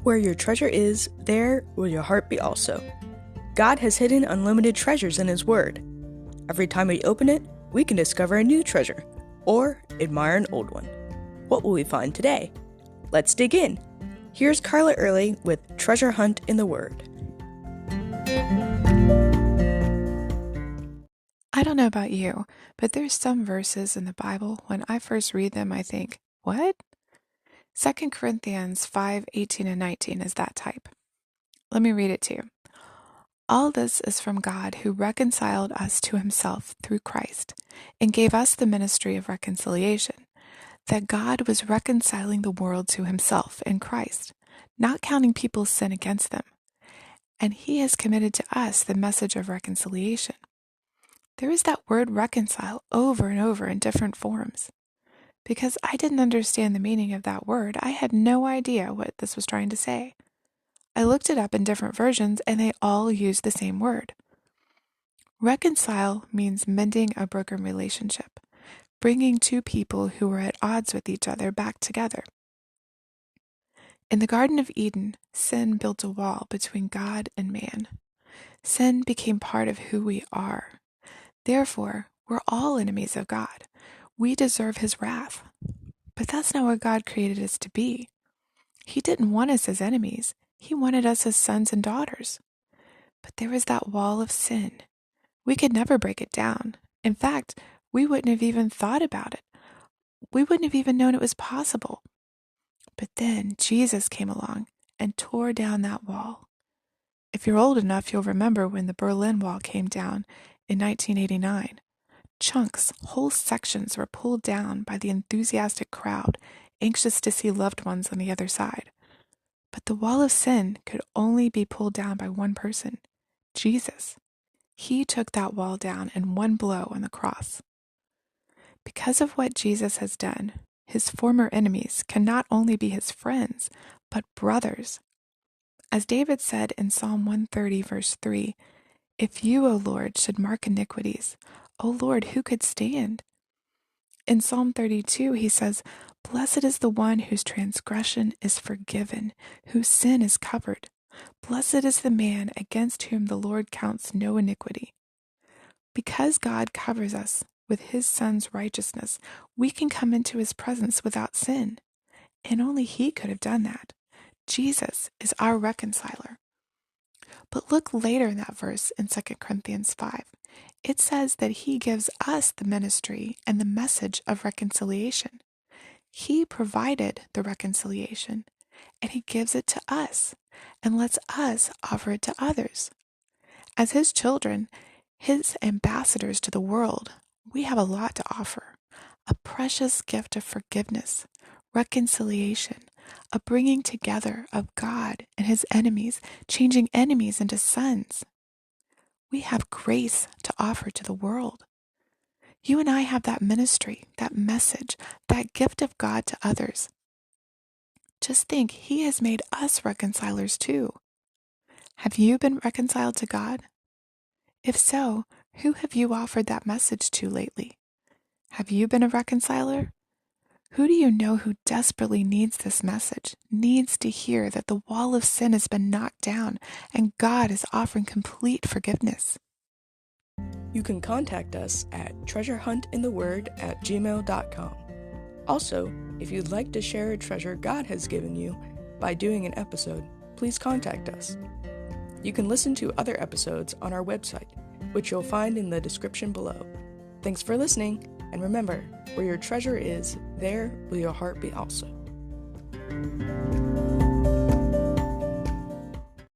Where your treasure is, there will your heart be also. God has hidden unlimited treasures in His Word. Every time we open it, we can discover a new treasure, or admire an old one. What will we find today? Let's dig in. Here's Carla Early with Treasure Hunt in the Word. I don't know about you, but there's some verses in the Bible, when I first read them, I think, what? 2 Corinthians 5:18 and 19 is that type. Let me read it to you. All this is from God, who reconciled us to Himself through Christ and gave us the ministry of reconciliation, that God was reconciling the world to Himself in Christ, not counting people's sin against them. And He has committed to us the message of reconciliation. There is that word reconcile over and over in different forms. Because I didn't understand the meaning of that word, I had no idea what this was trying to say. I looked it up in different versions and they all use the same word. Reconcile means mending a broken relationship, bringing two people who were at odds with each other back together. In the Garden of Eden, sin built a wall between God and man. Sin became part of who we are. Therefore, we're all enemies of God. We deserve His wrath. But that's not what God created us to be. He didn't want us as enemies. He wanted us as sons and daughters. But there was that wall of sin. We could never break it down. In fact, we wouldn't have even thought about it. We wouldn't have even known it was possible. But then Jesus came along and tore down that wall. If you're old enough, you'll remember when the Berlin Wall came down in 1989. Chunks, whole sections were pulled down by the enthusiastic crowd, anxious to see loved ones on the other side. But the wall of sin could only be pulled down by one person, Jesus. He took that wall down in one blow on the cross. Because of what Jesus has done, His former enemies can not only be His friends, but brothers. As David said in Psalm 130, verse 3, "If you, O Lord, should mark iniquities, O Lord, who could stand?" In Psalm 32, he says, "Blessed is the one whose transgression is forgiven, whose sin is covered. Blessed is the man against whom the Lord counts no iniquity." Because God covers us with His Son's righteousness, we can come into His presence without sin. And only He could have done that. Jesus is our reconciler. But look later in that verse in 2 Corinthians 5. It says that He gives us the ministry and the message of reconciliation. He provided the reconciliation, and He gives it to us and lets us offer it to others. As His children, His ambassadors to the world, we have a lot to offer. A precious gift of forgiveness, reconciliation, a bringing together of God and His enemies, changing enemies into sons. We have grace to offer to the world. You and I have that ministry, that message, that gift of God to others. Just think, He has made us reconcilers too. Have you been reconciled to God? If so, who have you offered that message to lately? Have you been a reconciler? Who do you know who desperately needs this message, needs to hear that the wall of sin has been knocked down and God is offering complete forgiveness? You can contact us at treasurehuntintheword@gmail.com. Also, if you'd like to share a treasure God has given you by doing an episode, please contact us. You can listen to other episodes on our website, which you'll find in the description below. Thanks for listening, and remember, where your treasure is, there will your heart be also.